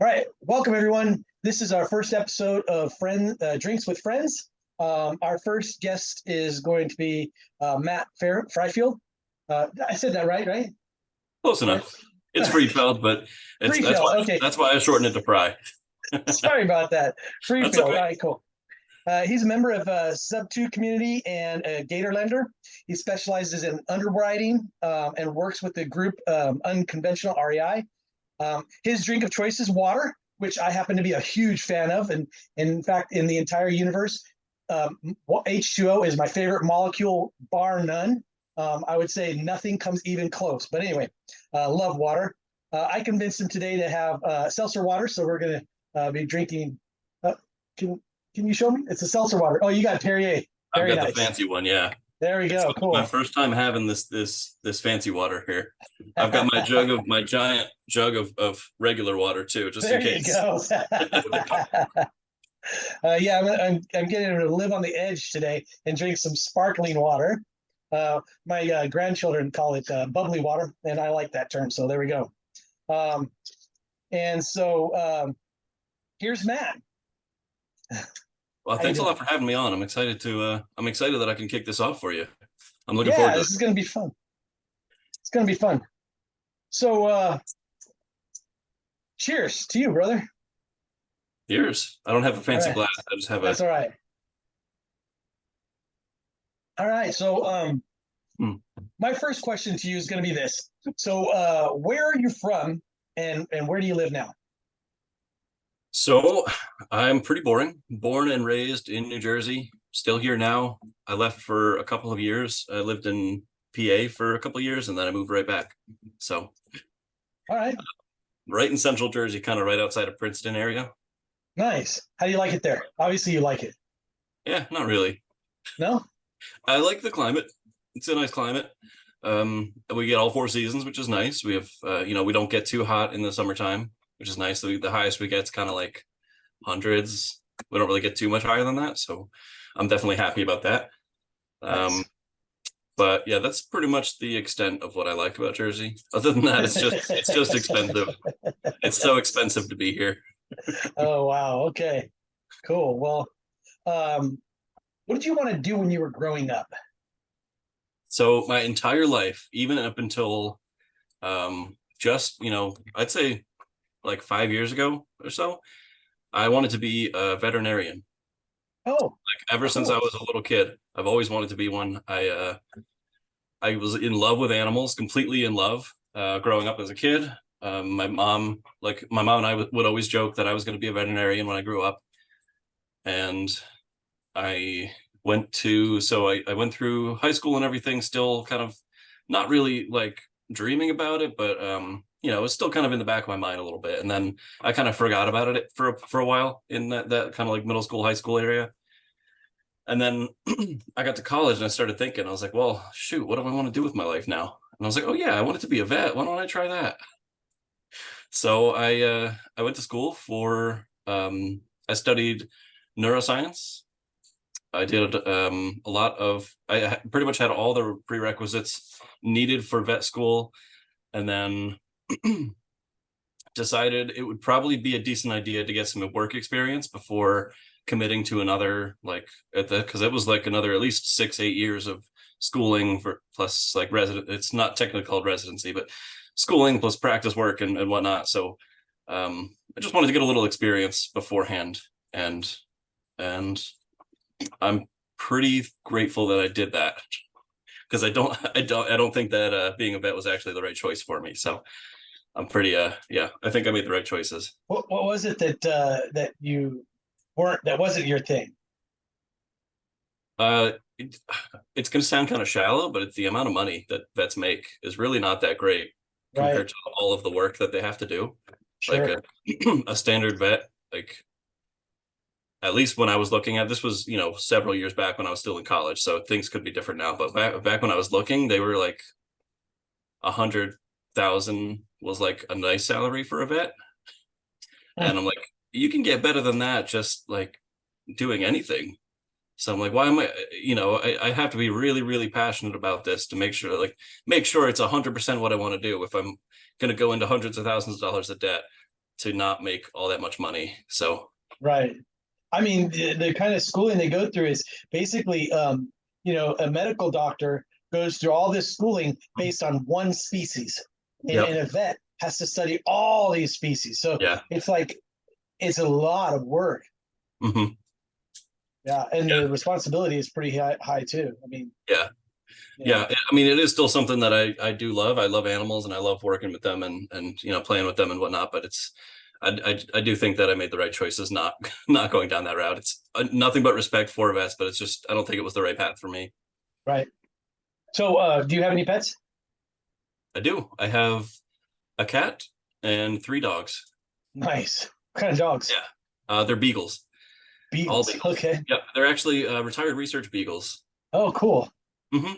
All right, welcome everyone. This is our first episode of Drinks with Friends. Our first guest is going to be Matt Freifeld. I said that right? Close enough. It's Friedfeld, but Freefeld. Okay, that's why I shortened it to Fry. sorry about that. That's Freefeld. All okay. right, cool. He's a member of Sub2 community and a Gatorlander. He specializes in underwriting and works with the group Unconventional REI. His drink of choice is water, which I happen to be a huge fan of. And in fact, in the entire universe, H2O is my favorite molecule, bar none. I would say nothing comes even close. But anyway, love water. I convinced him today to have seltzer water, so we're going to be drinking. Can you show me? It's a seltzer water. Oh, you got Perrier. Very I've got nice. The fancy one, yeah. There we go. Cool. My first time having this fancy water here. I've got my giant jug of regular water too, just in case. There you go. Yeah, I'm getting to live on the edge today and drink some sparkling water. My grandchildren call it bubbly water, and I like that term. So there we go. Here's Matt. Well, thanks a lot for having me on. I'm excited that I can kick this off for you. I'm looking forward to it. This is going to be fun. It's going to be fun. So, cheers to you, brother. Cheers. I don't have a fancy glass. I just have That's all right. All right. So, my first question to you is going to be this. So, where are you from and where do you live now? So I'm pretty boring. Born and raised in New Jersey, still here now. I left for a couple of years. I lived in PA for a couple of years and then I moved right back. So, all right. Right in central Jersey, kind of right outside of Princeton area. Nice. How do you like it there? Obviously you like it. Yeah, not really. No? I like the climate. It's a nice climate. We get all 4 seasons, which is nice. We have, we don't get too hot in the summertime, which is nice. The highest we get is kind of like hundreds. We don't really get too much higher than that. So I'm definitely happy about that. Nice. But yeah, that's pretty much the extent of what I like about Jersey. Other than that, it's just expensive. It's so expensive to be here. Oh, wow. Okay, cool. Well, what did you want to do when you were growing up? So my entire life, even up until I'd say like 5 years ago or so, I wanted to be a veterinarian. Oh, like ever since I was a little kid, I've always wanted to be one. I was in love with animals, completely in love, growing up as a kid. My mom and I would always joke that I was going to be a veterinarian when I grew up. And I went through high school and everything, still kind of not really like dreaming about it, but it was still kind of in the back of my mind a little bit. And then I kind of forgot about it for a while in that kind of like middle school, high school area. And then I got to college and I started thinking, I was like, well, shoot, what do I want to do with my life now? And I was like, oh yeah, I wanted to be a vet. Why don't I try that? So I went to school I studied neuroscience. I did I pretty much had all the prerequisites needed for vet school, and then decided it would probably be a decent idea to get some work experience before committing to another, because it was like another at least 6-8 years of schooling plus like it's not technically called residency, but schooling plus practice work and whatnot. So I just wanted to get a little experience beforehand, and I'm pretty grateful that I did that, because I don't think that being a vet was actually the right choice for me. So I'm pretty I think I made the right choices. What was it that you weren't, that wasn't your thing? It's going to sound kind of shallow, but it's the amount of money that vets make is really not that great compared to all of the work that they have to do. Sure. Like a standard vet, like at least when I was looking at, this was, several years back when I was still in college, so things could be different now. But back when I was looking, they were like 100,000 was like a nice salary for a vet. And I'm like, you can get better than that just like doing anything. So I'm like, why am I have to be really, really passionate about this to make sure it's 100% what I want to do if I'm going to go into hundreds of thousands of dollars of debt to not make all that much money. So Right. I mean, the kind of schooling they go through is basically, a medical doctor goes through all this schooling based on one species, and yep. a vet has to study all these species. So Yeah. it's like it's a lot of work. Hmm. Yeah, and the responsibility is pretty high too. I mean, Yeah. yeah, Yeah. I mean, it is still something that I do love. I love animals and I love working with them and playing with them and whatnot. But I do think that I made the right choices not not going down that route. It's nothing but respect for vets, but it's just I don't think it was the right path for me. right. So, do you have any pets? I do. I have a cat and three dogs. Nice. What kind of dogs? Yeah. They're beagles. All Beagles. beagles. Okay. Yep. They're actually retired research beagles. Oh, cool. Hmm.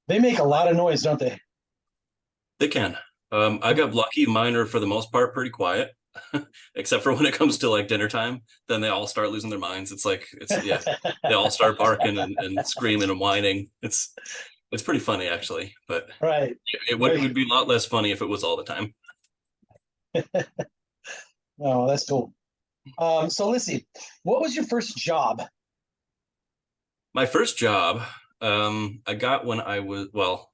They make a lot of noise, don't they? They can. I got lucky. Mine are for the most part pretty quiet, except for when it comes to like dinner time. Then they all start losing their minds. It's like yeah, they all start barking and screaming and whining. It's pretty funny actually, but Right. it would be a lot less funny if it was all the time. Oh, that's cool. So let's see. What was your first job? My first job, I got when I was well,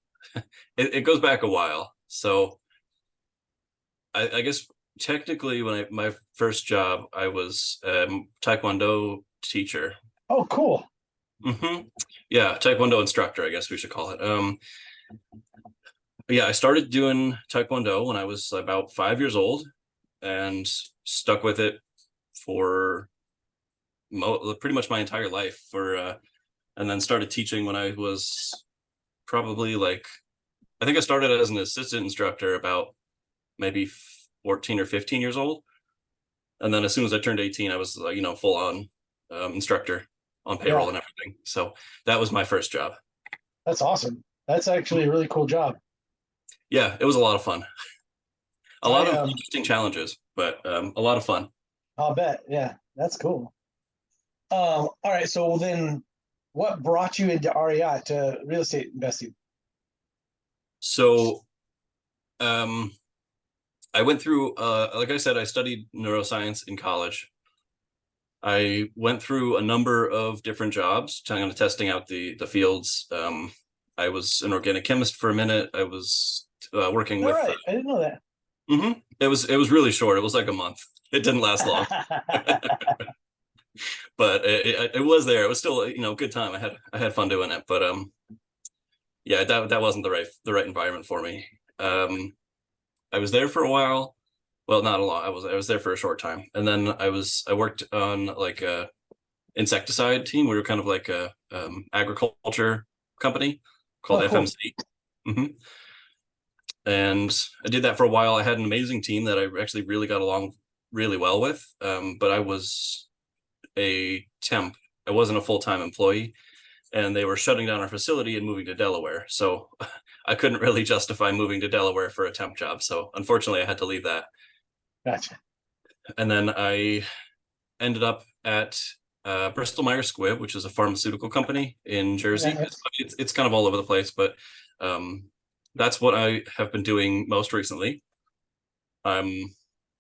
it goes back a while. So I guess technically when my first job, I was Taekwondo teacher. Oh, cool. Hmm. Yeah, Taekwondo instructor, I guess we should call it. Yeah, I started doing Taekwondo when I was about 5 years old and stuck with it for pretty much my entire life and then started teaching when I was probably like, I think I started as an assistant instructor about maybe 14 or 15 years old. And then as soon as I turned 18, I was, full on instructor on payroll Yeah, and everything. So that was my first job. that's awesome. That's actually a really cool job. Yeah, it was a lot of fun. A I lot of interesting challenges, but a lot of fun. I'll bet. Yeah, that's cool. All right. So then, what brought you into REI to real estate investing? So um, I went through, like I said, I studied neuroscience in college. I went through a number of different jobs, kind of testing out the fields. I was an organic chemist for a minute. I was working All with. right, I didn't know that. It was really short. It was like a month. It didn't last long, but it was there. It was still a good time. I had fun doing it, but yeah, that wasn't the right environment for me. I was there for a while. Well, not a lot. I was there for a short time, and then I worked on like a insecticide team. We were kind of like a agriculture company called Oh, cool. FMC. Hmm. And I did that for a while. I had an amazing team that I actually really got along really well with. But I was a temp. I wasn't a full-time employee, and they were shutting down our facility and moving to Delaware. So I couldn't really justify moving to Delaware for a temp job. So unfortunately, I had to leave that. Gotcha. And then I ended up at Bristol Myers Squibb, which is a pharmaceutical company in Jersey. Yeah, It's kind of all over the place, but um, that's what I have been doing most recently. I'm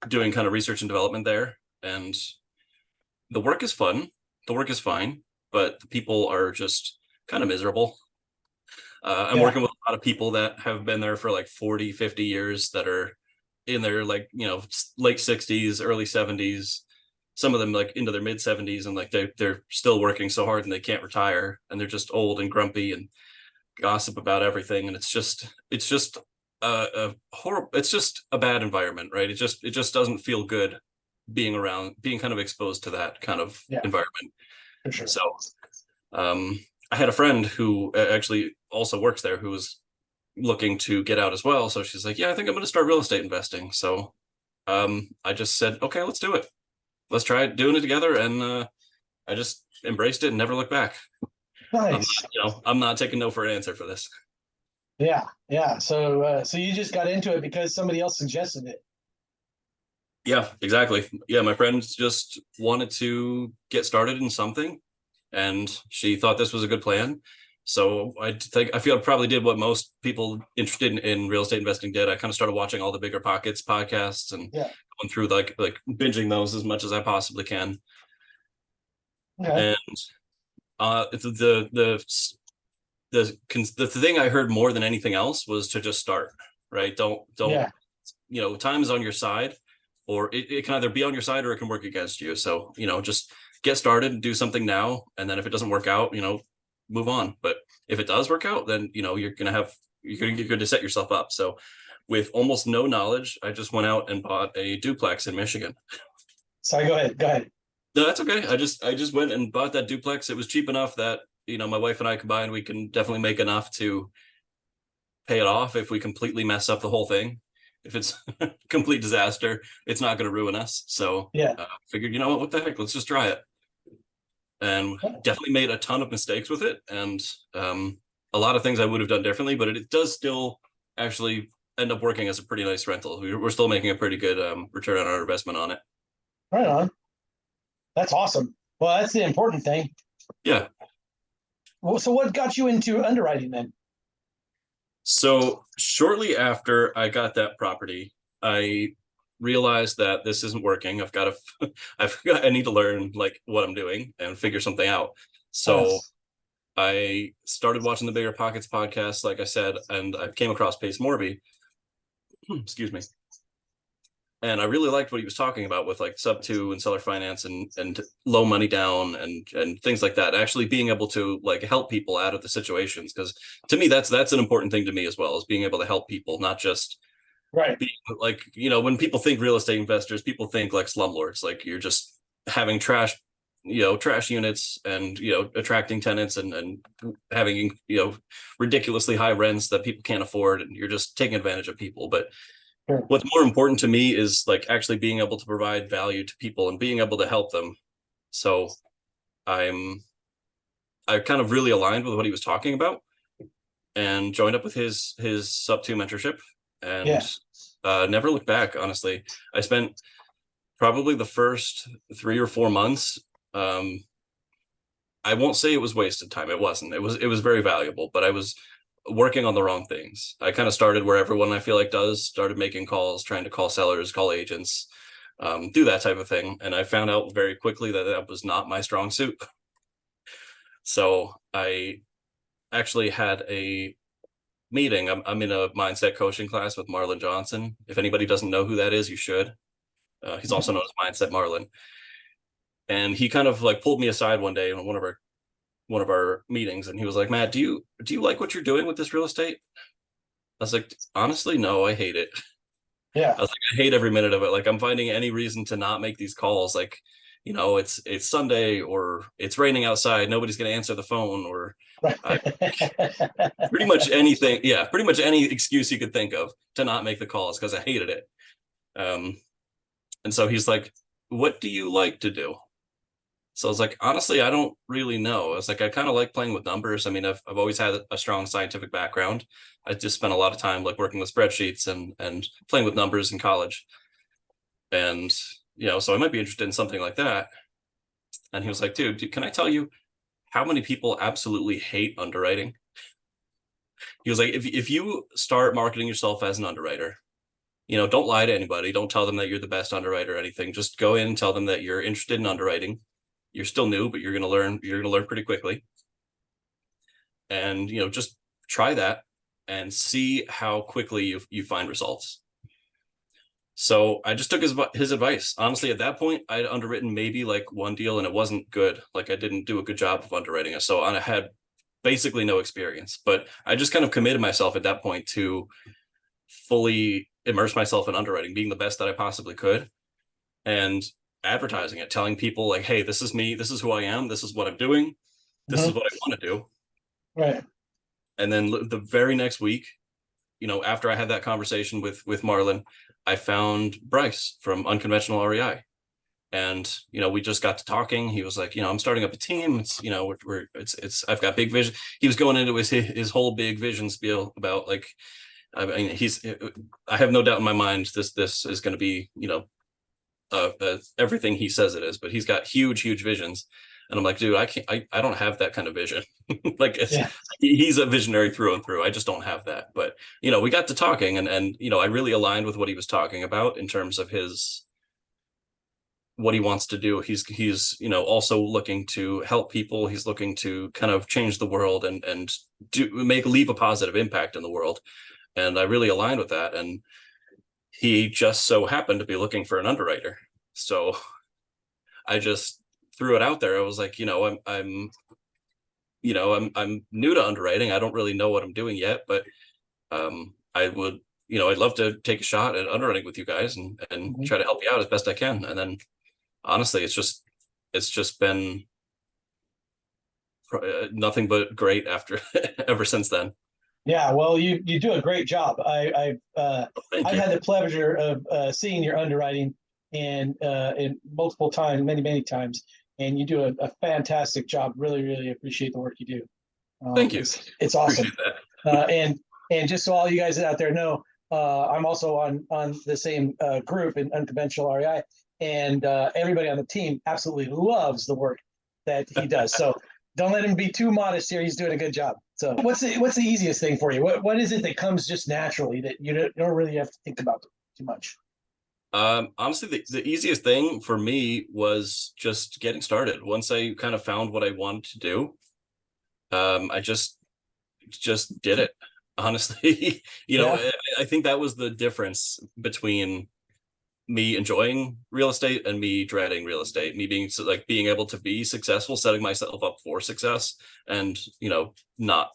doing kind of research and development there, and the work is fun. The work is fine, but the people are just kind of miserable. I'm yeah, working with a lot of people that have been there for like 40, 50 years that are in their like, late 60s, early 70s, some of them like into their mid 70s, and like they're still working so hard and they can't retire, and they're just old and grumpy and gossip about everything, and it's just a horrible, it's just a bad environment, right? It just doesn't feel good being kind of exposed to that kind of yeah, environment. for sure. So um I had a friend who actually also works there who was looking to get out as well. So she's like, yeah, I think I'm going to start real estate investing. So I just said, okay, let's do it. Let's try doing it together. And I just embraced it and never looked back. Nice. I'm not taking no for an answer for this. Yeah, yeah. So you just got into it because somebody else suggested it. Yeah, exactly. Yeah, my friends just wanted to get started in something, and she thought this was a good plan. So I feel I probably did what most people interested in real estate investing did. I kind of started watching all the Bigger Pockets podcasts and Yeah. going through like binging those as much as I possibly can. Okay. And the thing I heard more than anything else was to just start, right? Don't Yeah. time is on your side, or it can either be on your side or it can work against you. So just get started and do something now, and then if it doesn't work out, move on. But if it does work out, then you're going to set yourself up. So with almost no knowledge, I just went out and bought a duplex in Michigan. Sorry, go ahead. Go ahead. No, that's okay. I just went and bought that duplex. It was cheap enough that my wife and I combined, we can definitely make enough to pay it off if we completely mess up the whole thing. If it's a complete disaster, it's not going to ruin us. So Yeah. figured, what the heck, let's just try it. And definitely made a ton of mistakes with it, and a lot of things I would have done differently, but it does still actually end up working as a pretty nice rental. We're still making a pretty good return on our investment on it. Right on. That's awesome. Well, that's the important thing. Yeah. Well, so what got you into underwriting then? So shortly after I got that property, I realized that this isn't working. I need to learn like what I'm doing and figure something out. So Yes. I started watching the Bigger Pockets podcast, like I said, and I came across Pace Morby. Excuse me. And I really liked what he was talking about with like sub two and seller finance and low money down and things like that. Actually being able to like help people out of the situations, because to me that's an important thing to me as well, as being able to help people, not just Right. being like when people think real estate investors, people think like slumlords, like you're just having trash units and attracting tenants and having ridiculously high rents that people can't afford, and you're just taking advantage of people. But Sure. what's more important to me is like actually being able to provide value to people and being able to help them. So I kind of really aligned with what he was talking about and joined up with his sub two mentorship, and Yeah. never looked back. Honestly, I spent probably the first 3 or 4 months. I won't say it was wasted time. It wasn't. It was very valuable, but I was working on the wrong things. I kind of started where everyone I feel like does, started making calls, trying to call sellers, call agents, do that type of thing. And I found out very quickly that that was not my strong suit. So I actually had a meeting. I'm in a mindset coaching class with Marlon Johnson. If anybody doesn't know who that is, you should. He's also known as Mindset Marlon. And he kind of like pulled me aside one day in one of our meetings, and he was like, "Matt, do you like what you're doing with this real estate?" I was like, "Honestly, no, I hate it." Yeah. I was like, "I hate every minute of it. Like, I'm finding any reason to not make these calls. Like, it's Sunday or it's raining outside. Nobody's going to answer the phone, or Right. pretty much anything. Yeah, pretty much any excuse you could think of to not make the calls because I hated it." And so he's like, "What do you like to do?" So I was like, honestly, I don't really know. I was like, I kind of like playing with numbers. I mean, I've always had a strong scientific background. I just spent a lot of time like working with spreadsheets and playing with numbers in college. And so I might be interested in something like that. And he was like, dude, can I tell you how many people absolutely hate underwriting? He was like, if you start marketing yourself as an underwriter, don't lie to anybody. Don't tell them that you're the best underwriter or anything. Just go in and tell them that you're interested in underwriting. You're still new, but you're going to learn. You're going to learn pretty quickly. And just try that and see how quickly you find results. So I just took his advice. Honestly, at that point, I'd underwritten maybe like one deal, and it wasn't good. Like I didn't do a good job of underwriting it. So I had basically no experience. But I just kind of committed myself at that point to fully immerse myself in underwriting, being the best that I possibly could, and advertising it, telling people like, hey, this is me, this is who I am, this is what I'm doing, this is what I want to do. Right. And then the very next week, after I had that conversation with Marlon, I found Bryce from Unconventional REI. And we just got to talking. He was like, I'm starting up a team. It's I've got big vision. He was going into his whole big vision spiel about like, I mean, I have no doubt in my mind this is going to be everything he says it is, but he's got huge visions. And I'm like, dude, I can't, I don't have that kind of vision. Like Yeah. he's a visionary through and through. I just don't have that. But, we got to talking, and, I really aligned with what he was talking about in terms of what he wants to do. He's also looking to help people. He's looking to kind of change the world and leave a positive impact in the world. And I really aligned with that. And he just so happened to be looking for an underwriter. So I just threw it out there. I was like, I'm new to underwriting. I don't really know what I'm doing yet, but I would, I'd love to take a shot at underwriting with you guys and Mhm. try to help you out as best I can. And then honestly, it's just been nothing but great after ever since then. Yeah, well, you do a great job. Thank I've you. had the pleasure of seeing your underwriting and multiple times, many times, and you do a fantastic job. Really appreciate the work you do. Thank you. It's awesome. Appreciate that. And just so all you guys out there know, I'm also on the same group in Unconventional REI, and everybody on the team absolutely loves the work that he does. So don't let him be too modest here. He's doing a good job. So what's the easiest thing for you? What is it that comes just naturally that you don't really have to think about too much? Honestly, the easiest thing for me was just getting started. Once I kind of found what I wanted to do, I just did it. Honestly, Yeah, I think that was the difference between me enjoying real estate and me dreading real estate. Me being able to be successful, setting myself up for success, and not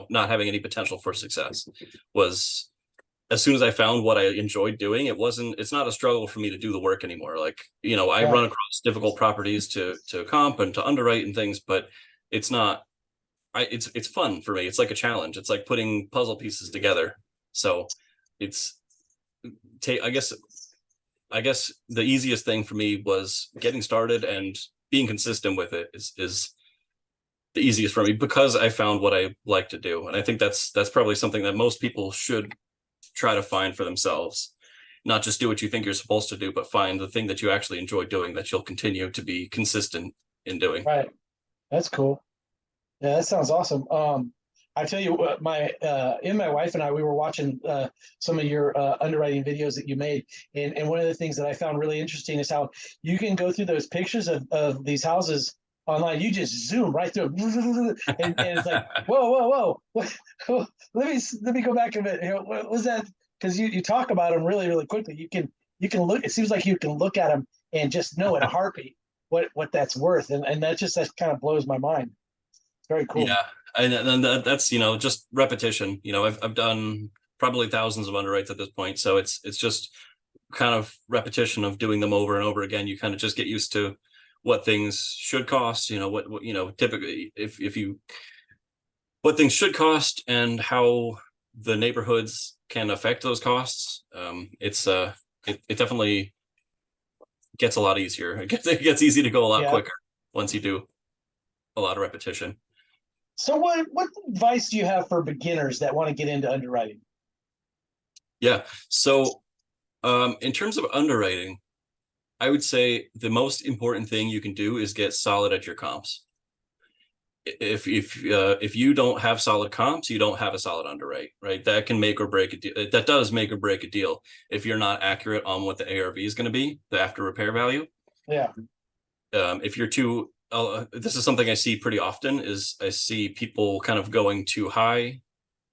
not having any potential for success was, as soon as I found what I enjoyed doing, it's not a struggle for me to do the work anymore. Like, I yeah, run across difficult properties to comp and to underwrite and things, but it's not, it's fun for me. It's like a challenge. It's like putting puzzle pieces together. So it's I guess the easiest thing for me was getting started, and being consistent with it is the easiest for me, because I found what I like to do. And I think that's probably something that most people should try to find for themselves. Not just do what you think you're supposed to do, but find the thing that you actually enjoy doing, that you'll continue to be consistent in doing. right. That's cool. Yeah, that sounds awesome. I tell you what, my wife and I, we were watching some of your underwriting videos that you made, and one of the things that I found really interesting is how you can go through those pictures of these houses online. You just zoom right through, and it's like, whoa, let me go back a bit. What was that? Because you talk about them really quickly. You can look. It seems like you can look at them and just know in a heartbeat what that's worth, and that kind of blows my mind. Very cool. Yeah, and then that's just repetition. I've done probably thousands of underwrites at this point, so it's just kind of repetition of doing them over and over again. You kind of just get used to what things should cost. What typically, if you what things should cost and how the neighborhoods can affect those costs. It definitely gets a lot easier. It gets easy to go a lot Yeah. quicker once you do a lot of repetition. So what advice do you have for beginners that want to get into underwriting? Yeah. So in terms of underwriting, I would say the most important thing you can do is get solid at your comps. If you don't have solid comps, you don't have a solid underwrite, right? That can make or break a deal. That does make or break a deal if you're not accurate on what the ARV is going to be, the after repair value. Yeah. If you're too, this is something I see pretty often, is I see people kind of going too high,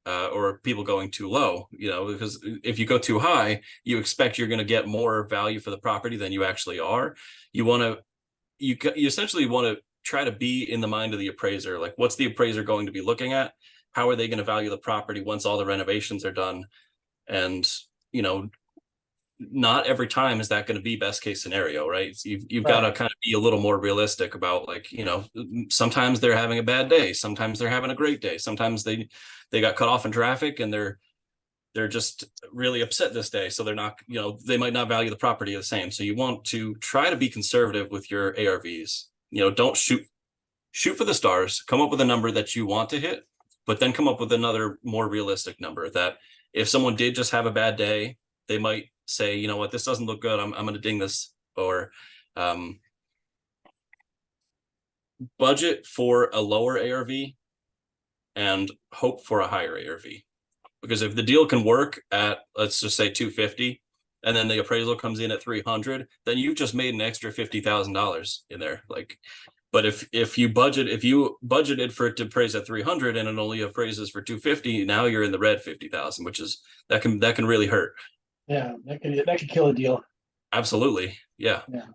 or people going too low, because if you go too high, you expect you're going to get more value for the property than you actually are. You essentially want to try to be in the mind of the appraiser. Like, what's the appraiser going to be looking at? How are they going to value the property once all the renovations are done? And, not every time is that going to be best case scenario, right? So you've got to kind of be a little more realistic about, like, sometimes they're having a bad day, sometimes they're having a great day, sometimes they got cut off in traffic and they're just really upset this day, so they're not, they might not value the property the same. So you want to try to be conservative with your ARVs. Don't shoot for the stars, come up with a number that you want to hit, but then come up with another more realistic number that if someone did just have a bad day, they might say, you know what, this doesn't look good, I'm going to ding this. Or budget for a lower ARV and hope for a higher ARV. Because if the deal can work at, let's just say 250, and then the appraisal comes in at 300, then you've just made an extra $50,000 in there. Like, but if you budgeted for it to appraise at 300 and it only appraises for 250, now you're in the red 50,000, which is that can really hurt. Yeah, that could kill a deal. Absolutely. Yeah. Yeah.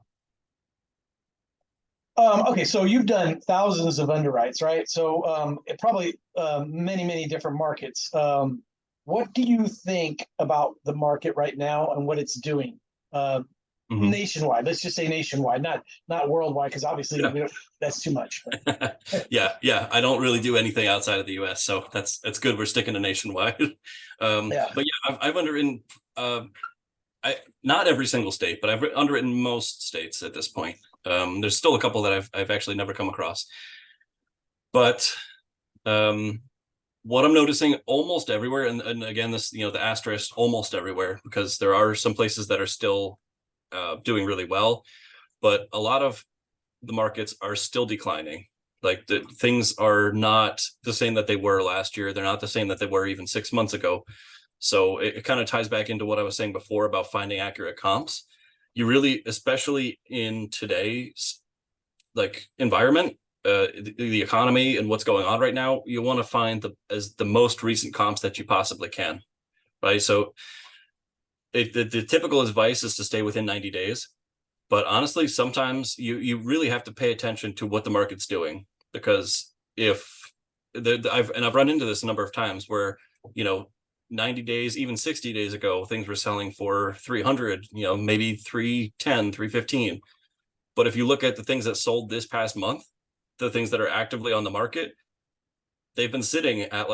Okay, so you've done thousands of underwrites, right? So it probably many different markets. What do you think about the market right now and what it's doing nationwide? Let's just say nationwide, not worldwide, because obviously that's too much. Yeah. I don't really do anything outside of the U.S., so that's good. We're sticking to nationwide. But yeah, I've underwritten not every single state, but I've underwritten most states at this point. There's still a couple that I've actually never come across, but what I'm noticing almost everywhere, and again, this, the asterisk, almost everywhere, because there are some places that are still doing really well, but a lot of the markets are still declining. Like the things are not the same that they were last year. They're not the same that they were even 6 months ago. So it kind of ties back into what I was saying before about finding accurate comps. You really, especially in today's like environment, the economy and what's going on right now, you want to find the most recent comps that you possibly can, right? So the typical advice is to stay within 90 days. But honestly, sometimes you really have to pay attention to what the market's doing, because I've run into this a number of times where, 90 days, even 60 days ago, things were selling for 300, maybe 310, 315. But if you look at the things that sold this past month, the things that are actively on the market, they've been sitting at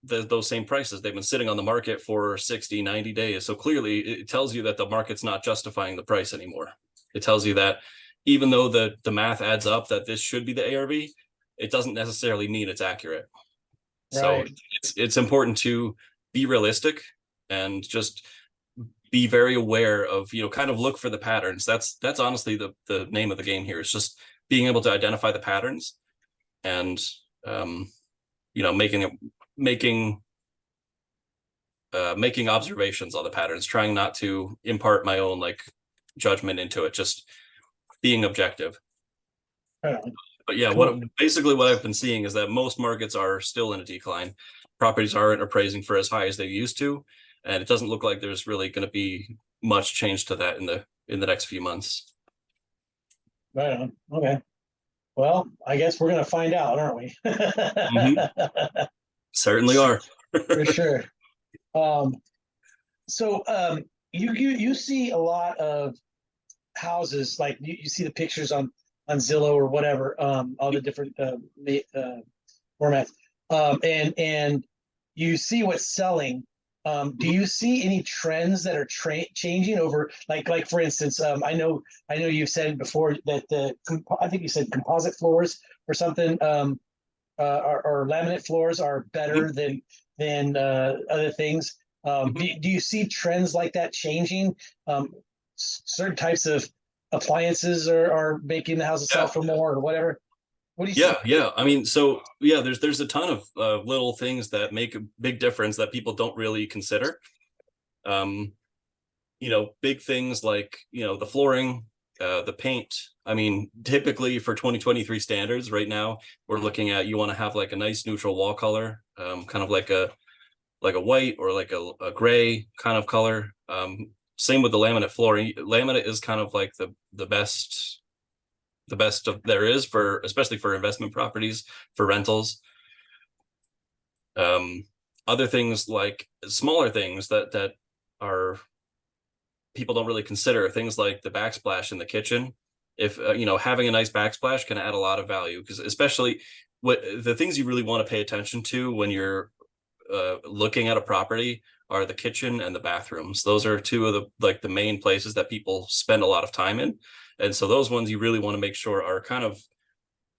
those same prices. They've been sitting on the market for 60, 90 days. So clearly it tells you that the market's not justifying the price anymore. It tells you that even though the math adds up that this should be the ARV, it doesn't necessarily mean it's accurate. Right. So it's important to be realistic and just be very aware of, kind of look for the patterns. That's honestly the name of the game here. Is just being able to identify the patterns and, making observations on the patterns, trying not to impart my own judgment into it, just being objective. But yeah, what I've been seeing is that most markets are still in a decline. Properties aren't appraising for as high as they used to, and it doesn't look like there's really going to be much change to that in the next few months. Right on. Okay. Well, I guess we're going to find out, aren't we? Certainly are. For sure. So you see a lot of houses, like you see the pictures on Zillow or whatever, all the different formats, and you see what's selling. Do you see any trends that are changing over, like for instance, I know you've said before that I think you said composite floors or something, or laminate floors are better than other things. Do you see trends like that changing? Certain types of appliances are making the houses sell for more or whatever. What do you see? Yeah. I mean, so yeah, there's a ton of little things that make a big difference that people don't really consider. Big things like, the flooring, the paint. I mean, typically for 2023 standards right now, we're looking at, you want to have like a nice neutral wall color, kind of like a white or like a gray kind of color. Same with the laminate flooring. Laminate is kind of like the best of there is, for especially for investment properties, for rentals. Other things, like smaller things that are people don't really consider, things like the backsplash in the kitchen. If having a nice backsplash can add a lot of value, because especially what the things you really want to pay attention to when you're looking at a property are the kitchen and the bathrooms. Those are two of the main places that people spend a lot of time in. And so those ones you really want to make sure are kind of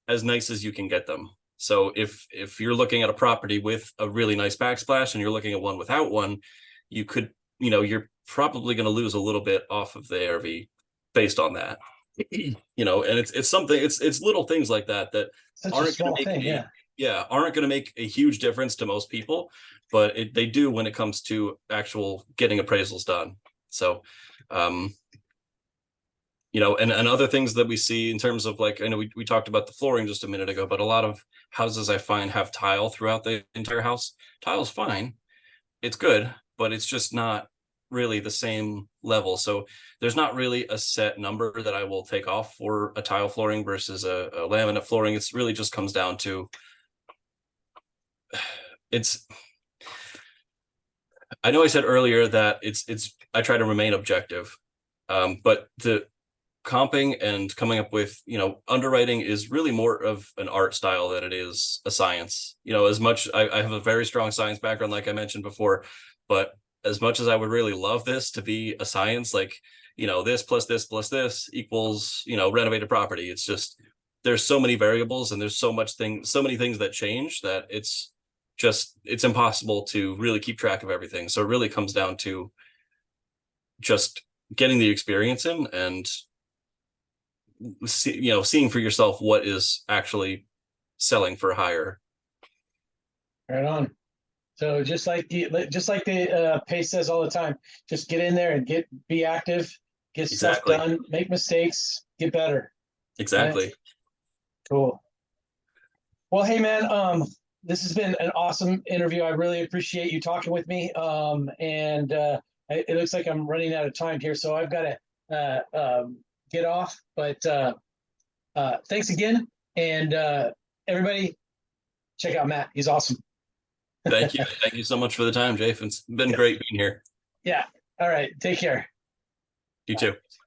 as nice as you can get them. So if you're looking at a property with a really nice backsplash and you're looking at one without one, you're probably going to lose a little bit off of the ARV based on that. You know, and it's something, it's little things like that that Such a aren't going small to make thing. a, Yeah. yeah, aren't going to make a huge difference to most people, but they do when it comes to actual getting appraisals done. So, um, you know, and other things that we see in terms of, like, I know we talked about the flooring just a minute ago, but a lot of houses I find have tile throughout the entire house. Tile's fine, it's good, but it's just not really the same level. So there's not really a set number that I will take off for a tile flooring versus a laminate flooring. It's really just comes down to, it's, I know I said earlier that it's I try to remain objective. But the comping and coming up with, you know, underwriting is really more of an art style than it is a science. You know, as much I have a very strong science background, like I mentioned before, but as much as I would really love this to be a science, like, you know, this plus this equals, you know, renovated property. It's just, there's so many variables and there's so many things that change that it's impossible to really keep track of everything. So it really comes down to just getting the experience in and see, you know, seeing for yourself what is actually selling for higher. Right on. So just like the Pace says all the time, just get in there and be active, get stuff Exactly. done, make mistakes, get better. Right? Exactly. Cool. Well, hey man, this has been an awesome interview. I really appreciate you talking with me. And it looks like I'm running out of time here, so I've got to get off. But thanks again, and everybody, check out Matt. He's awesome. Thank you. Thank you so much for the time, Jake. It's been great being here. Yeah. All right. Take care. You too.